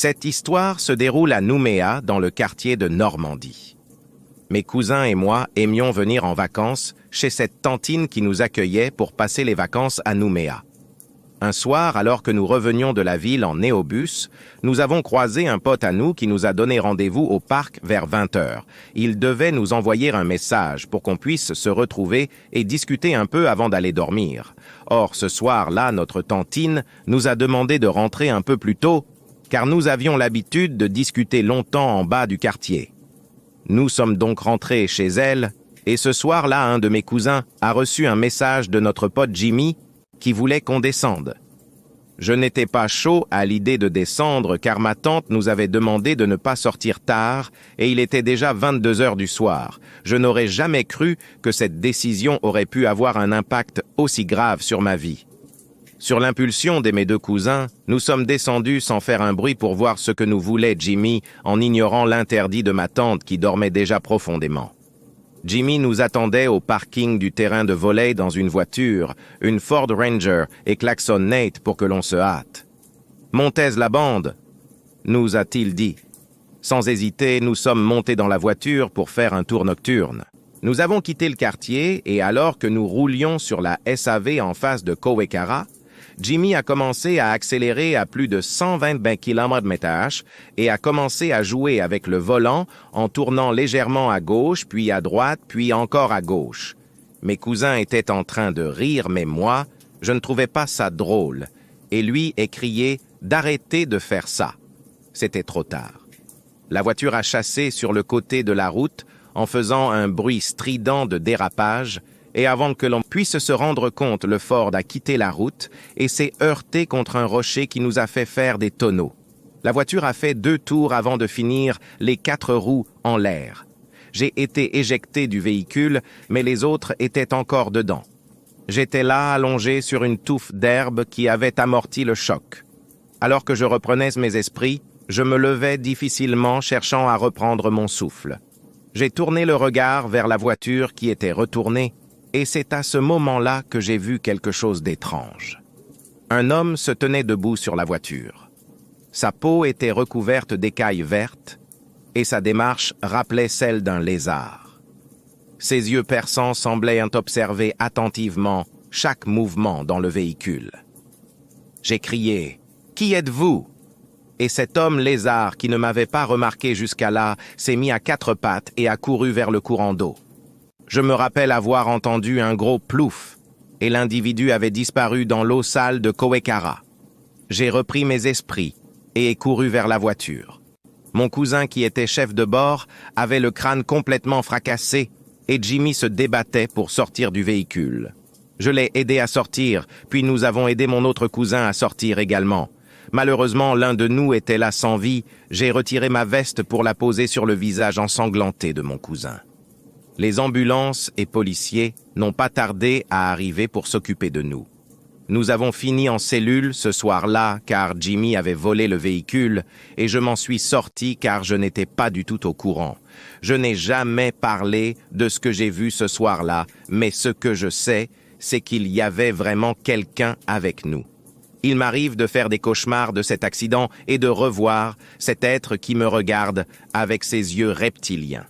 Cette histoire se déroule à Nouméa, dans le quartier de Normandie. Mes cousins et moi aimions venir en vacances chez cette tantine qui nous accueillait pour passer les vacances à Nouméa. Un soir, alors que nous revenions de la ville en néobus, nous avons croisé un pote à nous qui nous a donné rendez-vous au parc vers 20h. Il devait nous envoyer un message pour qu'on puisse se retrouver et discuter un peu avant d'aller dormir. Or, ce soir-là, notre tantine nous a demandé de rentrer un peu plus tôt, car nous avions l'habitude de discuter longtemps en bas du quartier. Nous sommes donc rentrés chez elle, et ce soir-là, un de mes cousins a reçu un message de notre pote Jimmy qui voulait qu'on descende. Je n'étais pas chaud à l'idée de descendre car ma tante nous avait demandé de ne pas sortir tard et il était déjà 22h du soir. Je n'aurais jamais cru que cette décision aurait pu avoir un impact aussi grave sur ma vie. Sur l'impulsion de mes deux cousins, nous sommes descendus sans faire un bruit pour voir ce que nous voulait Jimmy en ignorant l'interdit de ma tante qui dormait déjà profondément. Jimmy nous attendait au parking du terrain de volley dans une voiture, une Ford Ranger, et klaxonne Nate pour que l'on se hâte. « Montez la bande !» nous a-t-il dit. Sans hésiter, nous sommes montés dans la voiture pour faire un tour nocturne. Nous avons quitté le quartier et alors que nous roulions sur la SAV en face de Kowekara, Jimmy a commencé à accélérer à plus de 120 km/h et a commencé à jouer avec le volant en tournant légèrement à gauche, puis à droite, puis encore à gauche. Mes cousins étaient en train de rire, mais moi, je ne trouvais pas ça drôle. Et lui est crié d'arrêter de faire ça. C'était trop tard. La voiture a chassé sur le côté de la route en faisant un bruit strident de dérapage, et avant que l'on puisse se rendre compte, le Ford a quitté la route et s'est heurté contre un rocher qui nous a fait faire des tonneaux. La voiture a fait 2 tours avant de finir les 4 roues en l'air. J'ai été éjecté du véhicule, mais les autres étaient encore dedans. J'étais là, allongé sur une touffe d'herbe qui avait amorti le choc. Alors que je reprenais mes esprits, je me levais difficilement, cherchant à reprendre mon souffle. J'ai tourné le regard vers la voiture qui était retournée, et c'est à ce moment-là que j'ai vu quelque chose d'étrange. Un homme se tenait debout sur la voiture. Sa peau était recouverte d'écailles vertes, et sa démarche rappelait celle d'un lézard. Ses yeux perçants semblaient observer attentivement chaque mouvement dans le véhicule. J'ai crié « Qui êtes-vous » et cet homme lézard qui ne m'avait pas remarqué jusqu'à là s'est mis à 4 pattes et a couru vers le courant d'eau. Je me rappelle avoir entendu un gros plouf, et l'individu avait disparu dans l'eau sale de Kowekara. J'ai repris mes esprits et ai couru vers la voiture. Mon cousin qui était chef de bord avait le crâne complètement fracassé et Jimmy se débattait pour sortir du véhicule. Je l'ai aidé à sortir, puis nous avons aidé mon autre cousin à sortir également. Malheureusement, l'un de nous était là sans vie. J'ai retiré ma veste pour la poser sur le visage ensanglanté de mon cousin. Les ambulances et policiers n'ont pas tardé à arriver pour s'occuper de nous. Nous avons fini en cellule ce soir-là car Jimmy avait volé le véhicule et je m'en suis sorti car je n'étais pas du tout au courant. Je n'ai jamais parlé de ce que j'ai vu ce soir-là, mais ce que je sais, c'est qu'il y avait vraiment quelqu'un avec nous. Il m'arrive de faire des cauchemars de cet accident et de revoir cet être qui me regarde avec ses yeux reptiliens.